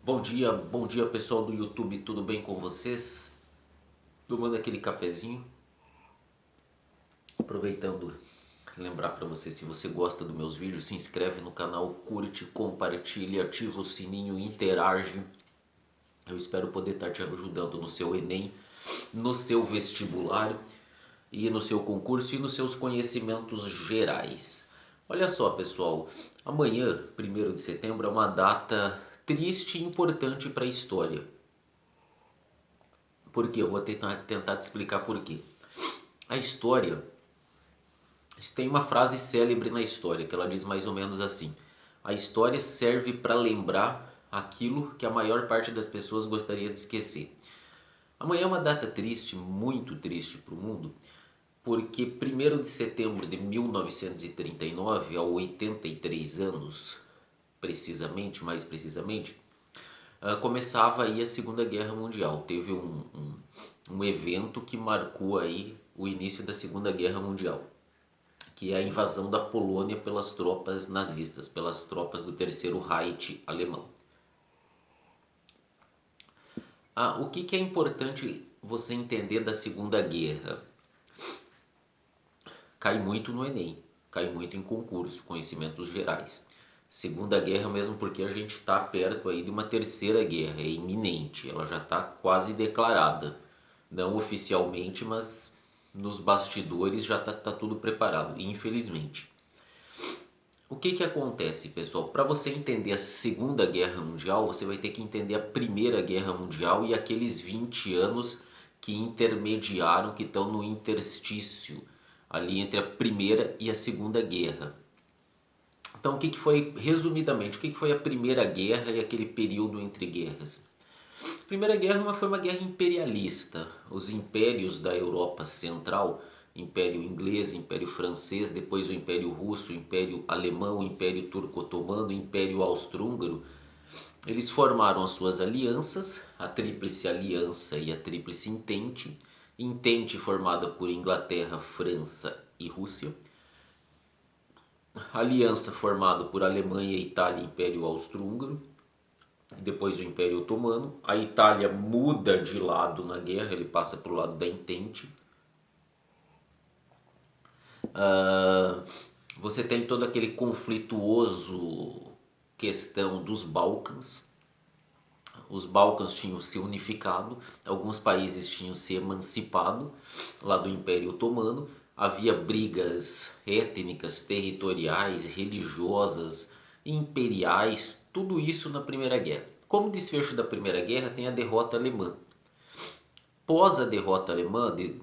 Bom dia pessoal do YouTube, tudo bem com vocês? Tomando aquele cafezinho, aproveitando lembrar para você, se você gosta dos meus vídeos, se inscreve no canal, curte, compartilha, ativa o sininho, interage. Eu espero poder estar te ajudando no seu Enem, no seu vestibular e no seu concurso e nos seus conhecimentos gerais. Olha só pessoal, amanhã, 1º de setembro, é uma data triste e importante para a história. Por quê? Eu vou tentar te explicar por quê. A história, tem uma frase célebre na história que ela diz mais ou menos assim: a história serve para lembrar aquilo que a maior parte das pessoas gostaria de esquecer. Amanhã é uma data triste, muito triste para o mundo, porque 1º de setembro de 1939, há 83 anos, mais precisamente, começava aí a Segunda Guerra Mundial. Teve um evento que marcou aí o início da Segunda Guerra Mundial, que é a invasão da Polônia pelas tropas nazistas, pelas tropas do Terceiro Reich alemão. O que é importante você entender da Segunda Guerra? Cai muito no Enem, cai muito em concurso, conhecimentos gerais. Segunda Guerra mesmo porque a gente está perto aí de uma terceira guerra, é iminente, ela já está quase declarada. Não oficialmente, mas nos bastidores já está tudo preparado, infelizmente. O que acontece, pessoal? Para você entender a Segunda Guerra Mundial, você vai ter que entender a Primeira Guerra Mundial e aqueles 20 anos que intermediaram, que estão no interstício, ali entre a Primeira e a Segunda Guerra. Então, o que foi, resumidamente, o que foi a Primeira Guerra e aquele período entre guerras? A Primeira Guerra foi uma guerra imperialista. Os impérios da Europa Central, Império Inglês, Império Francês, depois o Império Russo, o Império Alemão, o Império Turco-Otomano, o Império Austro-Húngaro, eles formaram as suas alianças, a Tríplice Aliança e a Tríplice Entente. Entente formada por Inglaterra, França e Rússia. Aliança formada por Alemanha, Itália e Império Austro-Húngaro. Depois o Império Otomano. A Itália muda de lado na guerra, ele passa para o lado da Entente. Você tem todo aquele conflituoso questão dos Balcãs. Os Balcãs tinham se unificado, alguns países tinham se emancipado lá do Império Otomano. Havia brigas étnicas, territoriais, religiosas, imperiais, tudo isso na Primeira Guerra. Como desfecho da Primeira Guerra tem a derrota alemã. Pós a derrota alemã de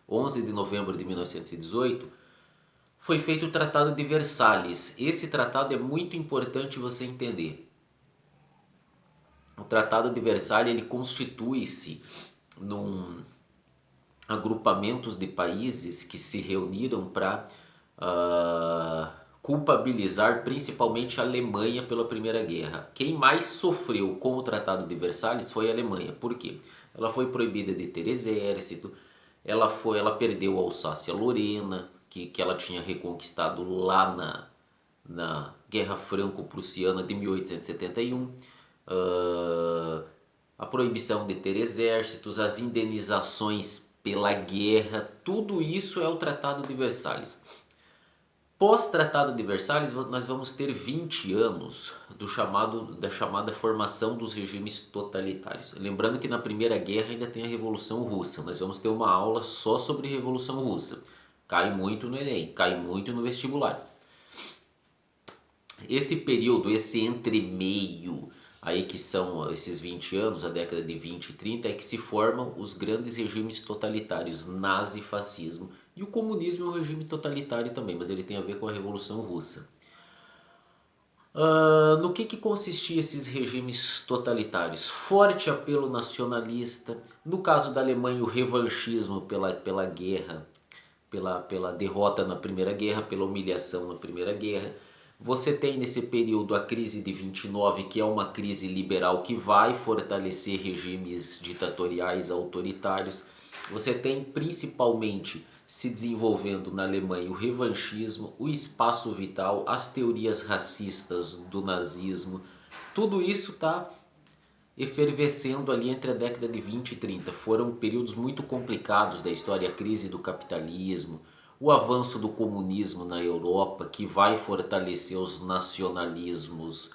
11 de novembro de 1918, foi feito o Tratado de Versalhes. Esse tratado é muito importante você entender. O Tratado de Versalhes ele constitui-se num agrupamentos de países que se reuniram para culpabilizar principalmente a Alemanha pela Primeira Guerra. Quem mais sofreu com o Tratado de Versalhes foi a Alemanha. Por quê? Ela foi proibida de ter exército, ela perdeu a Alsácia-Lorena, que ela tinha reconquistado lá na Guerra Franco-Prussiana de 1871. A proibição de ter exércitos, as indenizações pela guerra, tudo isso é o Tratado de Versalhes. Pós-Tratado de Versalhes, nós vamos ter 20 anos da chamada formação dos regimes totalitários. Lembrando que na Primeira Guerra ainda tem a Revolução Russa. Nós vamos ter uma aula só sobre Revolução Russa. Cai muito no Enem, cai muito no vestibular. Esse período, esse entremeio, aí que são esses 20 anos, a década de 20 e 30, é que se formam os grandes regimes totalitários, nazi-fascismo. E o comunismo é um regime totalitário também, mas ele tem a ver com a Revolução Russa. No que consistia esses regimes totalitários? Forte apelo nacionalista, no caso da Alemanha o revanchismo pela guerra, pela derrota na Primeira Guerra, pela humilhação na Primeira Guerra. Você tem nesse período a crise de 29, que é uma crise liberal que vai fortalecer regimes ditatoriais autoritários. Você tem principalmente se desenvolvendo na Alemanha o revanchismo, o espaço vital, as teorias racistas do nazismo, Tudo isso está efervescendo ali entre a década de 20 e 30. Foram períodos muito complicados da história, a crise do capitalismo, o avanço do comunismo na Europa, que vai fortalecer os nacionalismos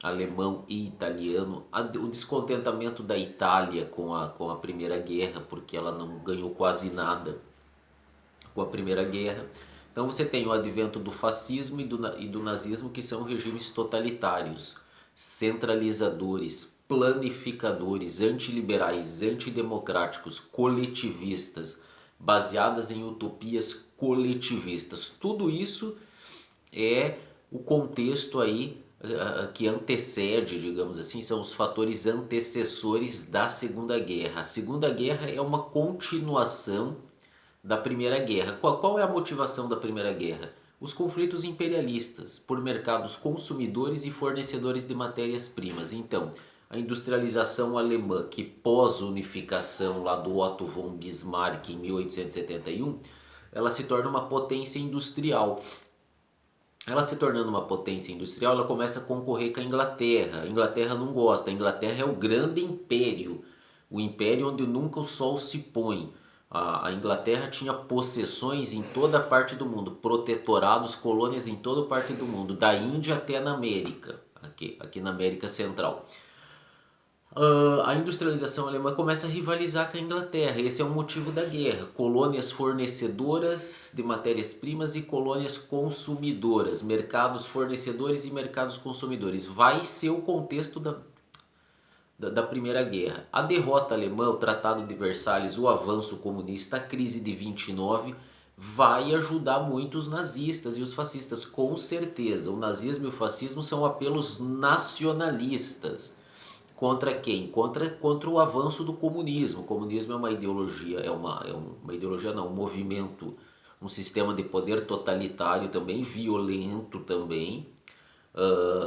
alemão e italiano, o descontentamento da Itália com a Primeira Guerra, porque ela não ganhou quase nada com a Primeira Guerra. Então você tem o advento do fascismo e do nazismo, que são regimes totalitários, centralizadores, planificadores, antiliberais, antidemocráticos, coletivistas, baseadas em utopias coletivistas. Tudo isso é o contexto aí que antecede, digamos assim, são os fatores antecessores da Segunda Guerra. A Segunda Guerra é uma continuação da Primeira Guerra. Qual é a motivação da Primeira Guerra? Os conflitos imperialistas por mercados consumidores e fornecedores de matérias-primas. Então, a industrialização alemã, que pós-unificação lá do Otto von Bismarck em 1871, ela se torna uma potência industrial. Ela se tornando uma potência industrial, ela começa a concorrer com a Inglaterra. A Inglaterra não gosta, a Inglaterra é o grande império, o império onde nunca o sol se põe. A Inglaterra tinha possessões em toda a parte do mundo, protetorados, colônias em toda a parte do mundo, da Índia até na América, aqui na América Central. A industrialização alemã começa a rivalizar com a Inglaterra. Esse é o motivo da guerra. Colônias fornecedoras de matérias-primas e colônias consumidoras. Mercados fornecedores e mercados consumidores. Vai ser o contexto da Primeira Guerra. A derrota alemã, o Tratado de Versalhes, o avanço comunista, a crise de 29 vai ajudar muito os nazistas e os fascistas, com certeza. O nazismo e o fascismo são apelos nacionalistas. Contra quem? Contra o avanço do comunismo. O comunismo é uma ideologia, uma ideologia não, um movimento, um sistema de poder totalitário também, violento também,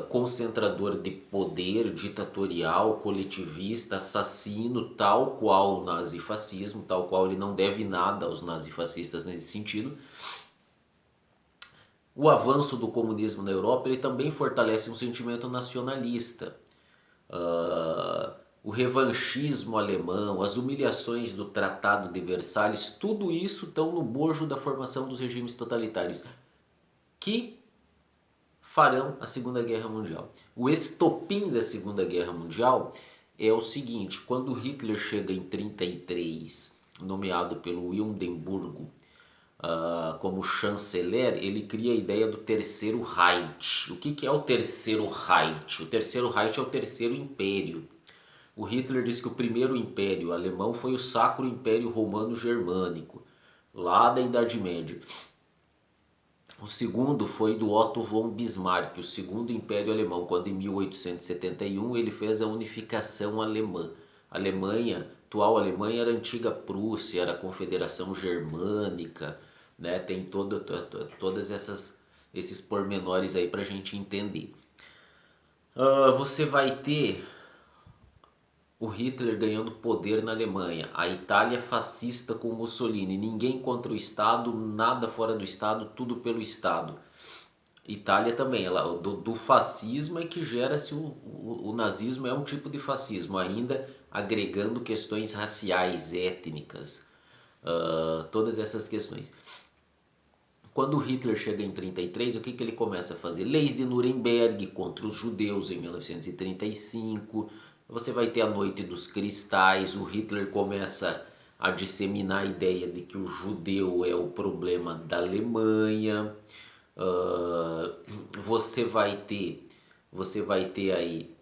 concentrador de poder, ditatorial, coletivista, assassino, tal qual o nazifascismo, tal qual ele não deve nada aos nazifascistas nesse sentido. O avanço do comunismo na Europa, ele também fortalece um sentimento nacionalista. O revanchismo alemão, as humilhações do Tratado de Versalhes, tudo isso estão no bojo da formação dos regimes totalitários que farão a Segunda Guerra Mundial. O estopim da Segunda Guerra Mundial é o seguinte: quando Hitler chega em 1933, nomeado pelo Hindenburgo como chanceler, ele cria a ideia do Terceiro Reich. O que é o Terceiro Reich? O Terceiro Reich é o Terceiro Império. O Hitler diz que o primeiro império alemão foi o Sacro Império Romano Germânico, lá da Idade Média. O segundo foi do Otto von Bismarck, o segundo Império Alemão, quando em 1871 ele fez a unificação alemã. A Alemanha, atual Alemanha, era a antiga Prússia, era a Confederação Germânica, né? Tem todas esses pormenores aí para a gente entender. Você vai ter o Hitler ganhando poder na Alemanha, a Itália fascista com Mussolini, ninguém contra o Estado, nada fora do Estado, tudo pelo Estado. Itália também, do fascismo é que gera-se o nazismo, é um tipo de fascismo, ainda agregando questões raciais, étnicas, todas essas questões. Quando Hitler chega em 1933, o que ele começa a fazer? Leis de Nuremberg contra os judeus em 1935. Você vai ter a Noite dos Cristais. O Hitler começa a disseminar a ideia de que o judeu é o problema da Alemanha. Você vai ter aí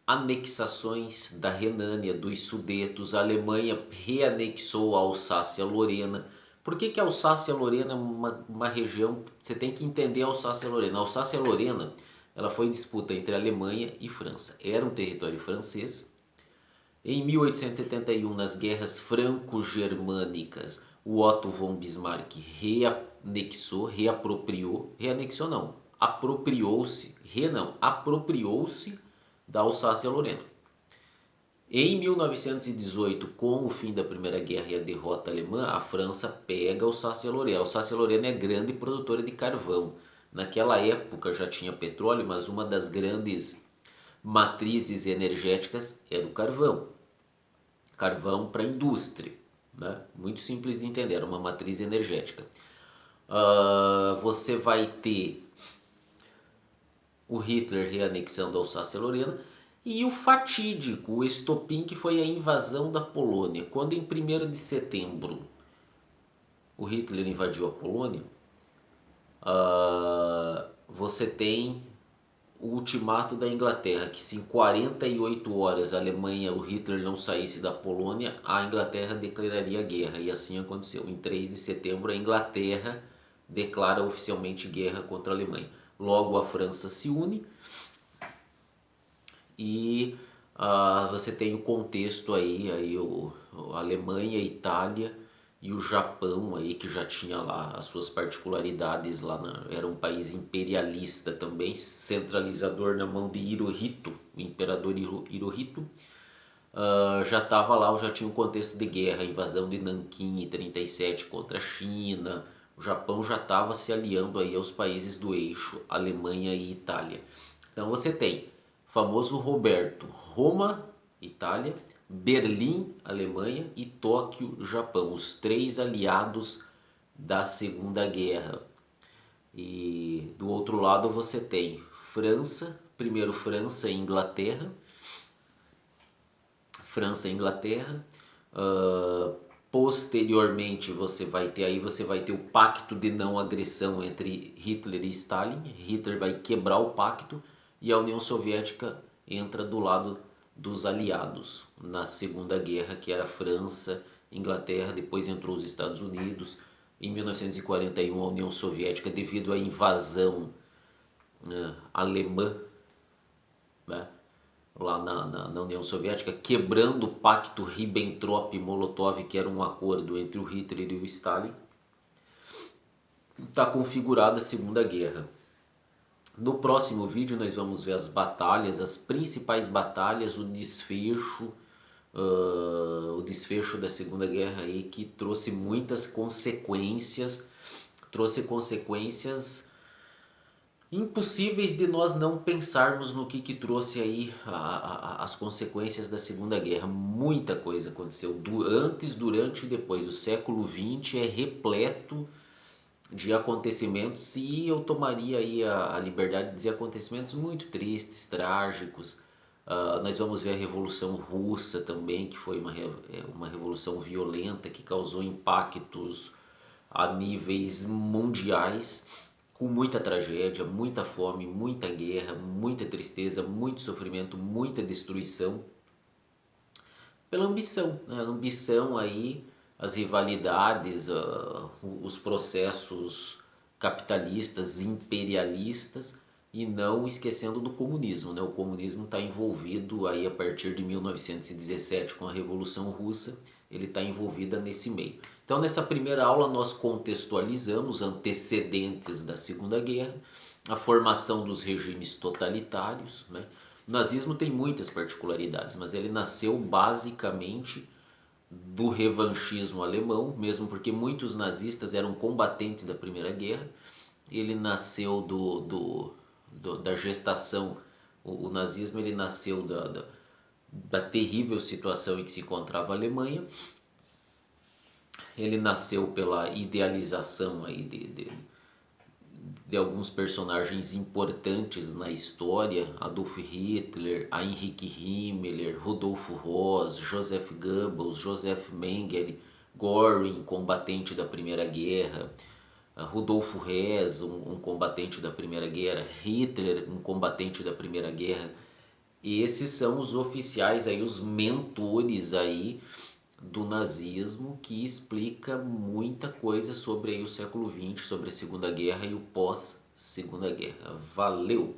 anexações da Renânia, dos Sudetos. A Alemanha reanexou a Alsácia-Lorena. Por que a Alsácia-Lorena é uma região? Você tem que entender a Alsácia-Lorena. A Alsácia-Lorena, ela foi em disputa entre Alemanha e França. Era um território francês. Em 1871, nas guerras franco-germânicas, o Otto von Bismarck apropriou-se da Alsácia-Lorena. Em 1918, com o fim da Primeira Guerra e a derrota alemã, a França pega a Alsácia-Lorena. A Alsácia-Lorena é grande produtora de carvão. Naquela época já tinha petróleo, mas uma das grandes matrizes energéticas era o carvão. Carvão para indústria, né? Muito simples de entender, era uma matriz energética. Você vai ter o Hitler reanexando a Alsácia-Lorena e o fatídico, o estopim que foi a invasão da Polônia. Quando em 1º de setembro o Hitler invadiu a Polônia, você tem o ultimato da Inglaterra, que se em 48 horas a Alemanha, o Hitler não saísse da Polônia, a Inglaterra declararia guerra, e assim aconteceu. Em 3 de setembro a Inglaterra declara oficialmente guerra contra a Alemanha. Logo a França se une e você tem o contexto aí a Alemanha, a Itália e o Japão aí, que já tinha lá as suas particularidades era um país imperialista também, centralizador na mão de Hirohito, o imperador Hirohito. Já estava lá, já tinha um contexto de guerra, a invasão de Nanquim em 37 contra a China. O Japão já estava se aliando aí aos países do eixo, Alemanha e Itália. Então você tem o famoso Roberto, Roma, Itália, Berlim, Alemanha e Tóquio, Japão, os 3 aliados da Segunda Guerra. E do outro lado você tem França, primeiro França e Inglaterra, posteriormente você vai ter o pacto de não agressão entre Hitler e Stalin. Hitler vai quebrar o pacto e a União Soviética entra do lado dos aliados na Segunda Guerra, que era França, Inglaterra, depois entrou os Estados Unidos. Em 1941 a União Soviética, devido à invasão alemã, né, lá na União Soviética, quebrando o pacto Ribbentrop-Molotov, que era um acordo entre o Hitler e o Stalin, está configurada a Segunda Guerra. No próximo vídeo nós vamos ver as batalhas, as principais batalhas, o desfecho da Segunda Guerra aí, que trouxe muitas consequências, impossíveis de nós não pensarmos no que trouxe aí as consequências da Segunda Guerra. Muita coisa aconteceu antes, durante e depois. O século XX é repleto de acontecimentos, e eu tomaria aí a liberdade de dizer acontecimentos muito tristes, trágicos. Nós vamos ver a Revolução Russa também, que foi uma revolução violenta que causou impactos a níveis mundiais, com muita tragédia, muita fome, muita guerra, muita tristeza, muito sofrimento, muita destruição, pela ambição, né? A ambição aí, as rivalidades, os processos capitalistas, imperialistas, e não esquecendo do comunismo, né? O comunismo está envolvido aí a partir de 1917 com a Revolução Russa, ele está envolvido nesse meio. Então nessa primeira aula nós contextualizamos antecedentes da Segunda Guerra, a formação dos regimes totalitários, né? O nazismo tem muitas particularidades, mas ele nasceu basicamente do revanchismo alemão, mesmo porque muitos nazistas eram combatentes da Primeira Guerra. Ele nasceu da gestação, o nazismo ele nasceu da terrível situação em que se encontrava a Alemanha. Ele nasceu pela idealização aí de alguns personagens importantes na história: Adolf Hitler, Heinrich Himmler, Rudolf Höss, Joseph Goebbels, Joseph Mengele, Göring, combatente da Primeira Guerra, Rudolf Hess, um combatente da Primeira Guerra, Hitler, um combatente da Primeira Guerra. E esses são os oficiais aí, os mentores aí do nazismo, que explica muita coisa sobre aí o século XX, sobre a Segunda Guerra e o pós-Segunda Guerra. Valeu!